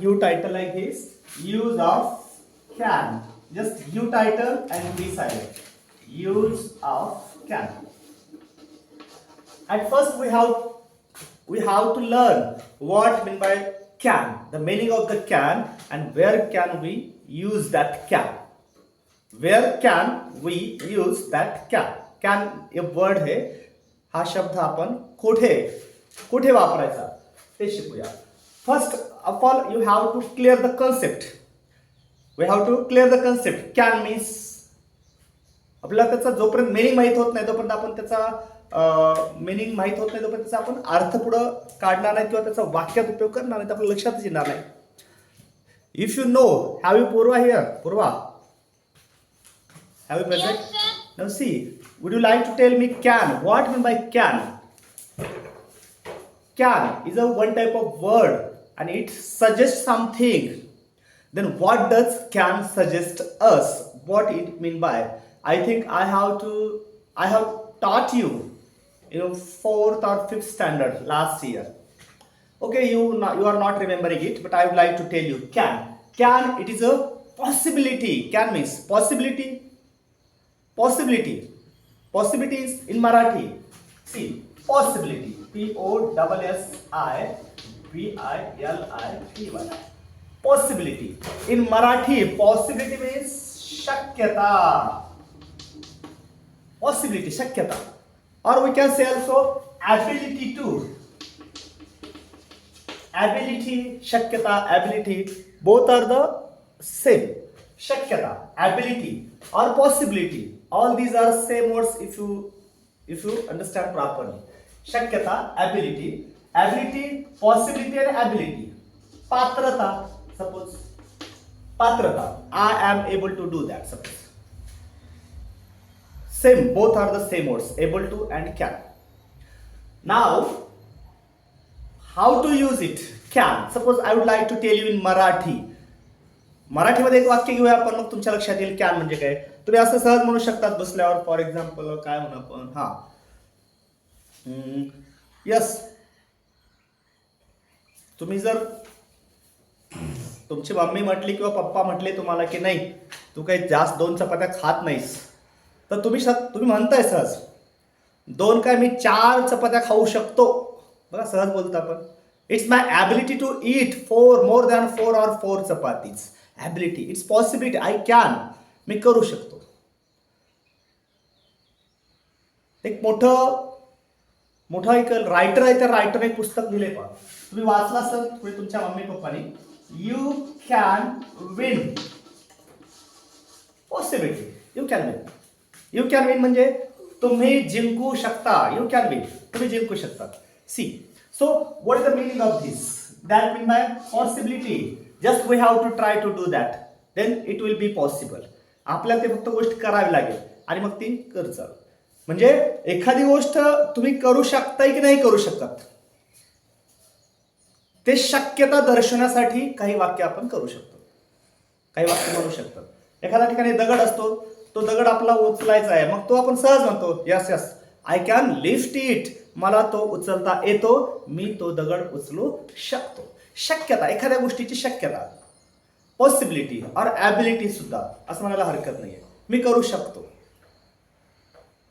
give title like this. Use of can. Just give title and be silent. Use of can. At first we have to learn what mean by can, the meaning of the can, and where can we use that can. Where can we use that can? Can a word है, हा शब्द आपण कुठे कुठे वापरायचा ते शिकूया. First of all, you have to clear the concept. We have to clear the concept. Can means आपल्याला त्याचा जोपर्यंत मिनिंग माहित होत नाही तोपर्यंत आपण त्याचा मिनिंग माहित होत नाही तोपर्यंत त्याचा आपण अर्थ पुढं काढणार नाही किंवा त्याचा वाक्यात उपयोग करणार नाही तर आपल्या लक्षातच येणार नाही. If you know, have you Purva here? Purva, have you present? Yes, sir. Now see, would you like to tell me can? What mean by can? Can is a one type of word and it suggests something. Then what does can suggest us? What it mean by? I think I have taught you, fourth or fifth standard last year. Okay, you are not remembering it, but I would like to tell you can. Can, it is a possibility. Can means possibility. Possibility. Possibility is in Marathi. See, possibility. Possibility. Possibility. In Marathi, possibility means shakyata. Possibility, shakyata. Or we can say also ability to. Ability, shakyata, ability, both are the same. Shakyata, ability or possibility. All these are same words if you understand properly. Shakyata, ability, possibility and ability. Patrata, suppose. Patrata, I am able to do that, suppose. Same, both are the same words, able to and can. Now, how to use it? Can. Suppose I would like to tell you in Marathi. मराठीमध्ये एक वाक्य घेऊया आपण, मग तुमच्या लक्षात येईल can म्हणजे काय. तुम्ही असं सहज म्हणू शकतात बसल्यावर. फॉर एक्झाम्पल काय म्हणू आपण, यस, तुम्ही जर तुमची मम्मी म्हटली किंवा पप्पा म्हटले तुम्हाला की नाही तू काही जास्त 2 चपात्या खात नाहीस, तर तुम्ही म्हणताय सहज 2 काय मी 4 चपात्या खाऊ शकतो. बघा सहज बोलतो आपण. It's my ability to eat more than 4 or 4 chapatis. Ability, it's possibility, I can, मी करू शकतो. एक मोठा एक रायटर आहे, त्या रायटरने एक पुस्तक लिहिले पहा, तुम्ही वाचला असाल तुमच्या मम्मी पप्पानी. You can win. Possibility, you can win. You can win म्हणजे तुम्ही जिंकू शकता. यू कॅन विन, तुम्ही जिंकू शकता. See, so what is the meaning of this? That mean by possibility. Just we have to try to do that. Then it will be possible. आपल्याला ते फक्त गोष्ट करावी लागेल आणि मग ती करचाल. म्हणजे एखादी गोष्ट तुम्ही करू शकताय की नाही करू शकत, ते शक्यता दर्शवण्यासाठी काही वाक्य आपण करू शकतो, काही वाक्य म्हणू शकतो. एखाद्या ठिकाणी दगड असतो, तो दगड आपला उचलायचा आहे, मग तो आपण सहज म्हणतो yes yes I can lift it. मला तो उचलता येतो, मी तो दगड उचलू शकतो. शक्यता, एखाद्या गोष्टीची शक्यता, पॉसिबिलिटी और ॲबिलिटी सुद्धा असं म्हणायला हरकत नाहीये. मी करू शकतो.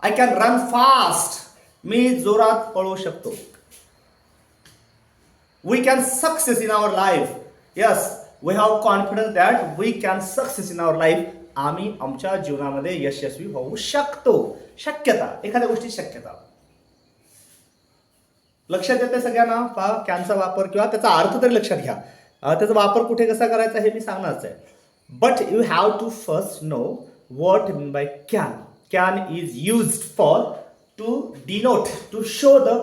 आय कॅन रन फास्ट, मी जोरात पळू शकतो. We can success in our life. Yes, we have confidence that we can success in our life. आम्ही आमच्या जीवनामध्ये यशस्वी होऊ शकतो. शक्यता, एखाद्या गोष्टीची शक्यता. लक्षात येते सगळ्यांना? पहा, कॅनचा वापर किंवा त्याचा अर्थ तरी लक्षात घ्या. त्याचा वापर कुठे कसा करायचा हे मी सांगणारच आहे. But you have to first know what mean by can. Can is used for to denote, to show the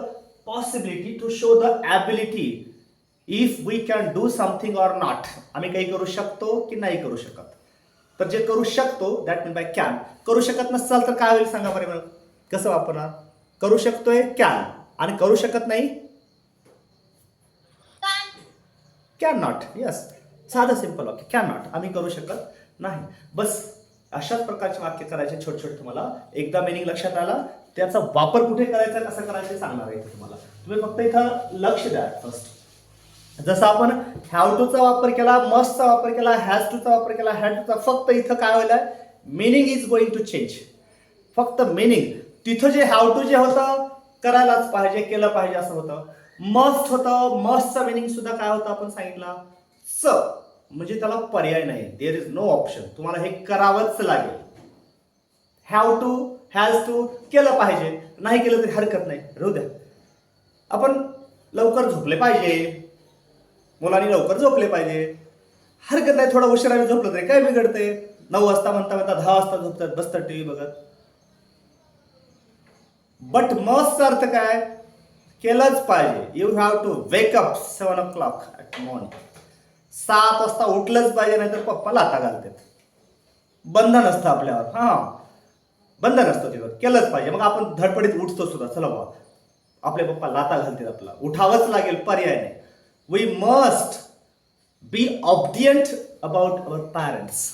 possibility, to show the ability if we can do something or not. आम्ही काही करू शकतो की नाही करू शकत. तर जे करू शकतो दॅट मीन बाय कॅन. करू शकत नसाल तर काय होईल सांगा बरं, कसं वापरणार? करू शकतोय कॅन आणि करू शकत नाही कॅन नॉट. यस, साधं सिंपल वाक्य, कॅन नॉट, आम्ही करू शकत नाही. बस अशाच प्रकारचे वाक्य करायचे छोटे छोटे. तुम्हाला एकदा मिनिंग लक्षात आला, त्याचा वापर कुठे करायचा, कसा करायचा सांगणार आहे तुम्हाला. तुम्ही फक्त इथं लक्ष द्या फर्स्ट. जसं आपण हॅव टूचा वापर केला, मस्टचा वापर केला, हॅज टूचा वापर केला, हॅड टूचा, फक्त इथं काय व्हायला meaning is going to change. फक्त मिनिंग. तिथं जे हॅव टू जे होतं करायलाच पाहिजे, केलं पाहिजे असं होतं. मस्ट होतं, मस्टचा मिनिंग सुद्धा काय होतं आपण सांगितलं च, म्हणजे त्याला पर्याय नाही, देअर इज नो ऑप्शन, तुम्हाला हे करावंच लागेल. हॅव टू, हॅज टू केलं पाहिजे, नाही केलं तरी हरकत नाही, राहू द्या. आपण लवकर झोपले पाहिजे, मुलांनी लवकर झोपले पाहिजे, हरकत नाही, थोडा उशिराने झोपलं तरी काय बिघडते. 9 वाजता म्हणता म्हणता 10 वाजता झोपतात, बसतात टीव्ही बघत. बट मस्टचा अर्थ काय, केलंच पाहिजे. You have to wake up 7 o'clock at morning. 7 वाजता उठलंच पाहिजे, नाहीतर पप्पा लाथा घालतात. बंधन असतं आपल्यावर, हा बंधन असतं तिथं, केलंच पाहिजे. मग आपण धडपडीत उठतो सुद्धा, चला बाबा आपले पप्पा लाथा घालतील, आपल्याला उठावंच लागेल, पर्याय नाही. We must be obedient about our parents.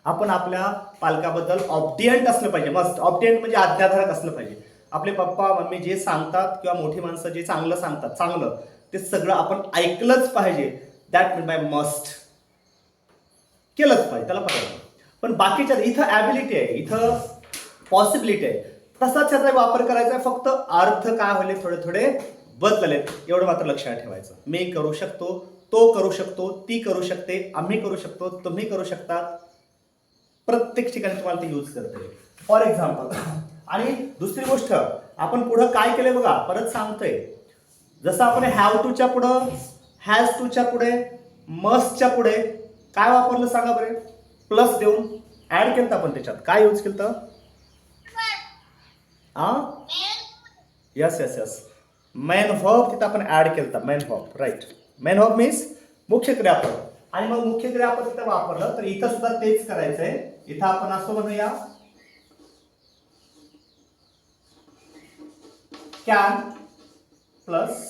आपण आपल्या पालकाबद्दल ऑब्डियंट असलं पाहिजे. मस्ट, ऑब्डियंट म्हणजे आज्ञाधारक असलं पाहिजे. आपले पप्पा मम्मी जे सांगतात किंवा मोठी माणसं जे चांगलं सांगतात, चांगलं ते सगळं आपण ऐकलंच पाहिजे. दॅट मीन बाय मस्ट, केलंच पाहिजे, त्याला पाहिजे. पण बाकीच्या इथं ॲबिलिटी आहे, इथं पॉसिबिलिटी आहे, तसाच त्याचा वापर करायचा आहे. फक्त अर्थ काय होईल, थोडे थोडे बदलले, एवढं मात्र लक्षात ठेवायचं. मी करू शकतो, तो करू शकतो, ती करू शकते, आम्ही करू शकतो, तुम्ही करू शकता. प्रत्येक ठिकाणी तुम्हाला ते यूज करते. For example. आणि दुसरी गोष्ट, आपण पुढं काय केलंय बघा, परत सांगतोय. जसं आपण हॅव टूच्या पुढं, हॅज टूच्या पुढे, मस्टच्या पुढे काय वापरलं सांगा बरे, प्लस देऊन ऍड केलं आपण. त्याच्यात काय यूज केलं, yes yes yes, main verb तिथं आपण ऍड केलं, main verb, right. Main verb means मुख्य क्रियापद. आणि मग मुख्य क्रियापद तिथं वापरलं तर इथं सुद्धा तेच करायचंय. इथं आपण असं म्हणूया, कॅन प्लस,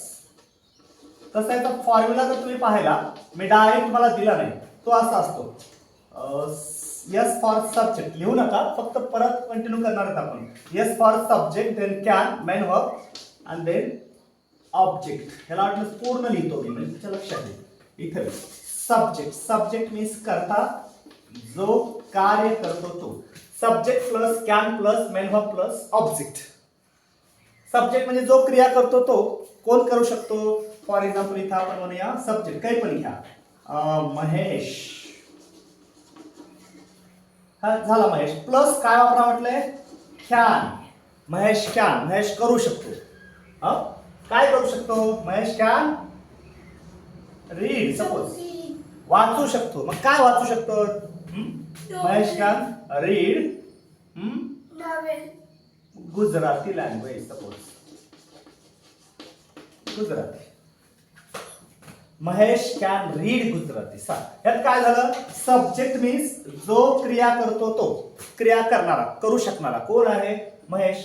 तसा याचा फॉर्म्युला जर तुम्ही पाहिला, मी डायरेक्ट तुम्हाला दिला नाही, तो असा असतो. यस फॉर सब्जेक्ट लिहू नका, फक्त परत कंटिन्यू करणार आहोत आपण. Yes for subject, then can, main verb, आणि देन ऑब्जेक्ट. ह्याला वाटलं पूर्ण लिहितो मी, म्हणजे तुमच्या लक्षात येईल. इथे सब्जेक्ट, सब्जेक्ट मीन्स करता, जो कार्य करतो तो. Subject plus can plus main verb plus object. Subject म्हणजे जो क्रिया करतो तो, कोण करू शकतो. फॉर एक्झाम्पल इथं आपण म्हणूया सब्जेक्ट, काही पण घ्या, महेश. हा झाला महेश. प्लस काय वापरा म्हटलंय, कॅन. महेश कॅन, महेश करू शकतो. काय करू शकतो, महेश कॅन रीड, सपोज वाचू शकतो. मग काय वाचू शकतो, Mahesh can read Gujarati language, suppose Gujarati. Mahesh can read Gujarati. यात काय झालं, सब्जेक्ट मीन्स जो क्रिया करतो तो, क्रिया करणारा, करू शकणारा कोण आहे, महेश.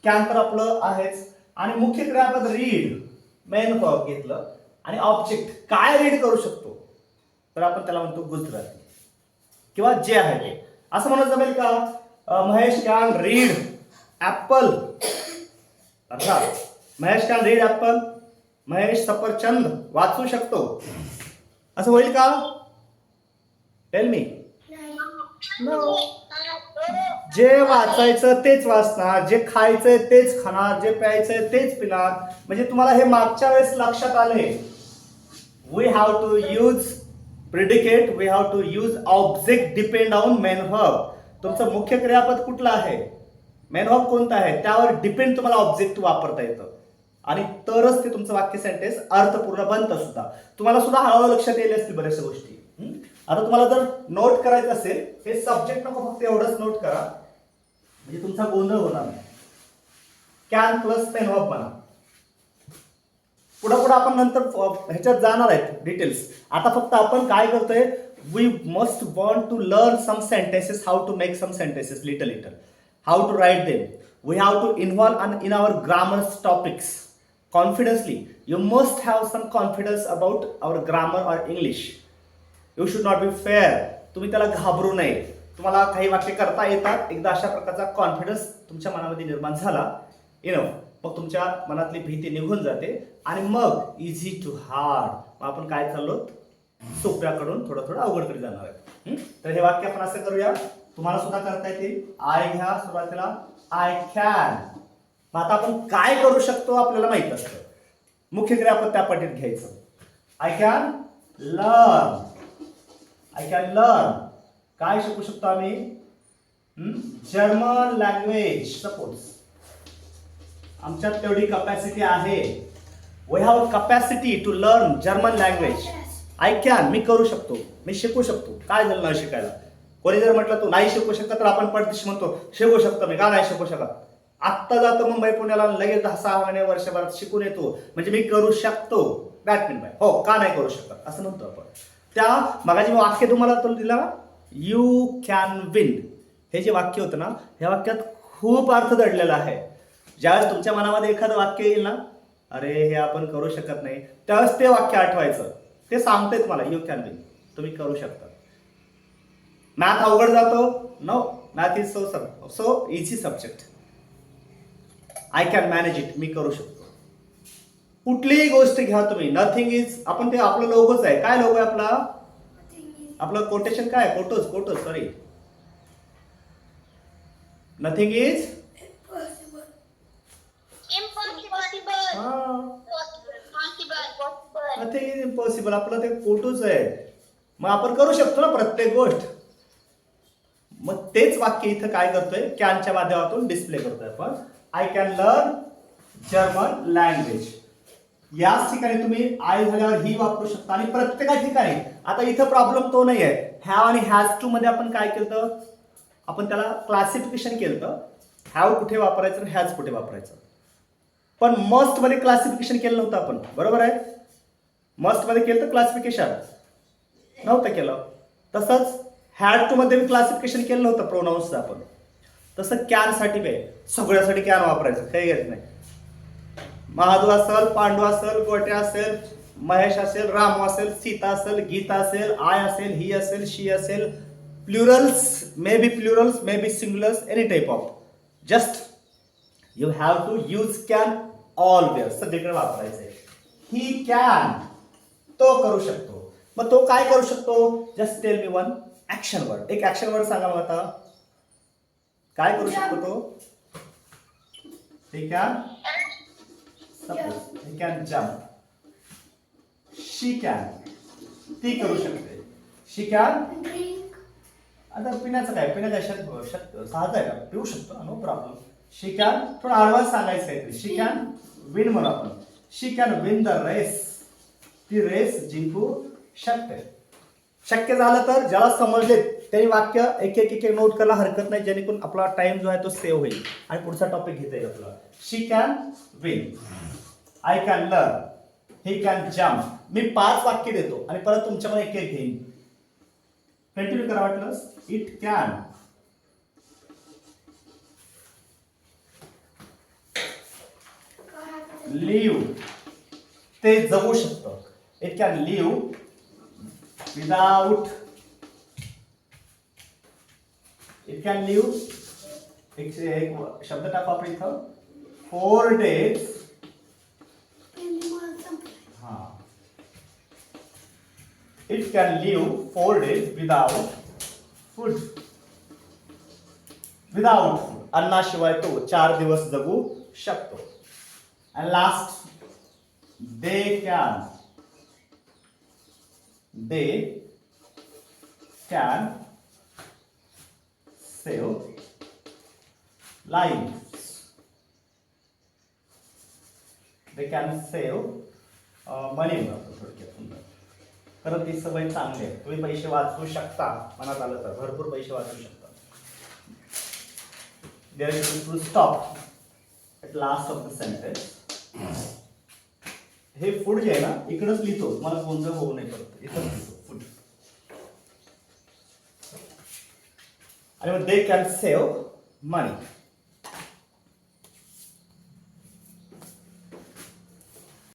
कॅन तर आपलं आहेच, आणि मुख्य क्रियापद रीड, मेन वर्ब घेतलं, आणि ऑब्जेक्ट काय रीड करू शकतो, तर आपण त्याला म्हणतो गुजराती किंवा जे आहे ते. असं म्हणत जमेल का, महेश कॅन रीड ऍपल. अर्थात Mahesh can read apple, Mahesh सफरचंद वाचू शकतो, असं होईल का, टेल मी. नो. जे वाचायचं तेच वाचणार, जे खायचंय तेच खाणार, जे प्यायचंय तेच पिणार. म्हणजे तुम्हाला हे मागच्या वेळेस लक्षात आले. We have to use predicate, we have to use object depend on main verb. तुमचं मुख्य क्रियापद कुठलं आहे, मेन वर्ब कोणता आहे, त्यावर डिपेंड तुम्हाला ऑब्जेक्ट वापरता येतं, आणि तरच ते तुमचं वाक्य सेंटेन्स अर्थपूर्ण बनतं सुद्धा. तुम्हाला सुद्धा हळूहळू लक्षात येईल असतील बऱ्याचशा गोष्टी. आता तुम्हाला जर नोट करायचं असेल, हे सब्जेक्ट नको फक्त एवढंच नोट करा, म्हणजे तुमचा गोंधळ होणार नाही. कॅन प्लस मेन वर्ब म्हणा. पुढे पुढे आपण नंतर ह्याच्यात जाणार आहेत डिटेल्स. आता फक्त आपण काय करतोय, we must want to learn some sentences, how to make some sentences little little, how to write them. We have to involve in our grammar topics confidently. You must have some confidence about our grammar or English. You should not be fair. तुम्ही त्याला घाबरू नये. तुम्हाला काही वाक्य करता येतात. एकदा अशा प्रकारचा कॉन्फिडन्स तुमच्या मनामध्ये निर्माण झाला, मग तुमच्या मनातली भीती निघून जाते, आणि मग इझी टू हार्ड, मग आपण काय चाललो सोप्याकडून थोडं थोडं अवघडकडे जाणार आहे. तर हे वाक्य आपण असं करूया, तुम्हाला सुद्धा करता येतील. आय घ्या सुरुवातीला, आय कॅन. मग आता आपण काय करू शकतो आपल्याला माहित असतं, मुख्य क्रियापद त्या पटीत घ्यायचं. I can learn. I can learn काय शिकू शकतो आम्ही, जर्मन लँग्वेज. सपोज आमच्यात तेवढी कपॅसिटी आहे, we have capacity to learn German language. I can, मी करू शकतो, मी शिकू शकतो. काय झालं नाही शिकायला? कोणी जर म्हटलं तू नाही शिकू शकत तर आपण पडदिशी म्हणतो शिकू शकतो मी, का नाही शिकू शकत? आत्ता जातो मुंबई पुण्याला, लगेच 6 महिने वर्षभरात शिकून येतो, म्हणजे मी करू शकतो. दॅट मीन बाय हो, का नाही करू शकत असं म्हणतो आपण. त्या मगाची वाक्य तुम्हाला तो दिला, यू कॅन विन. हे जे वाक्य होतं ना, ह्या वाक्यात खूप अर्थ दडलेला आहे. ज्यावेळेस तुमच्या मनामध्ये एखादं वाक्य येईल ना, अरे हे आपण करू शकत नाही, त्यावेळेस ते वाक्य आठवायचं. ते सांगते तुम्हाला यू कॅन विन, तुम्ही करू शकता. मॅथ अवघड जातो, no, math is so easy subject. I can manage it, मी करू शकतो. कुठलीही गोष्ट घ्या तुम्ही, नथिंग इज, आपण ते आपलं लोगोच आहे. काय लोगो आहे आपला? आपलं कोटेशन काय? Quotes sorry. Nothing is nothing is impossible, आपलं ते कोटोच आहे. मग आपण करू शकतो ना प्रत्येक गोष्ट. मग तेच वाक्य इथं काय करतोय, कॅनच्या माध्यमातून डिस्प्ले करतोय आपण. I can learn German language. याच ठिकाणी तुम्ही आय झाल्यावर ही वापरू शकता आणि प्रत्येका ठिकाणी. आता इथं प्रॉब्लेम तो नाही आहे. हॅव आणि हॅज टू मध्ये आपण काय केलं, आपण त्याला क्लासिफिकेशन केलं. हॅव कुठे वापरायचं आणि हॅज कुठे वापरायचं. पण मस्ट मध्ये क्लासिफिकेशन केलं नव्हतं आपण, बरोबर आहे? मस्ट मध्ये केलं तर क्लासिफिकेशन नव्हतं केलं. तसंच हॅड टू मध्ये क्लासिफिकेशन केलं नव्हतं प्रोनाऊन्सचं आपण. तसं कॅन साठी बे सगळ्यासाठी कॅन वापरायचं, काही घेत नाही. महादू असेल, पांडू असेल, गोट्या असेल, महेश असेल, रामू असेल, सीता असेल, गीता असेल, आय असेल, ही असेल, शी असेल. Plurals, may be singulars, any type of. Just you have to use can always, सगळीकडे वापरायचं आहे. ही कॅन, तो करू शकतो. मग तो काय करू शकतो? Just tell me one action word. एक ऍक्शन वर्ड सांगा मला आता. काय करू शकतो तो? he can jump. she can, ती करू शकते. she can drink. आता पिण्याचं काय, सहज आहे का, पिऊ शकतो, नो प्रॉब्लेम. she can थोडा आडवान्स सांगायचं काहीतरी. she can win म्हणू आपण. she can win the race. ती रेस जिंकू शकते. शक्य झालं तर ज्याला समजले त्यांनी वाक्य एक एक नोट करायला हरकत नाही, जेणेकरून आपला टाइम जो आहे तो सेव्ह होईल आणि पुढचा टॉपिक घेता येईल आपला. She can win, I can learn, he can jump. मी 5 वाक्य देतो आणि परत तुमच्यामध्ये एक एक घेईन. कंटिन्यू करा वाटलं. इट कॅन लिव्ह, ते जगू शकतं. It can live without, it can live, एक शब्द टाकू आपण इथं, 4 days. हा, it can live 4 days without food. Without food, अन्नाशिवाय तो 4 दिवस जगू शकतो. आणि last, they can save lives. They can save money. कारण ती सवय चांगली आहे. तुम्ही पैसे वाचवू शकता, मनात आलं तर भरपूर पैसे वाचवू शकता. There is to stop at last of the sentence. हे फूड जे आहे ना, इकडेच लिहितो, मला गोंधळ होऊ नये परत. इथं लिहितो फूड. आणि मग दे कॅन सेव्ह मनी.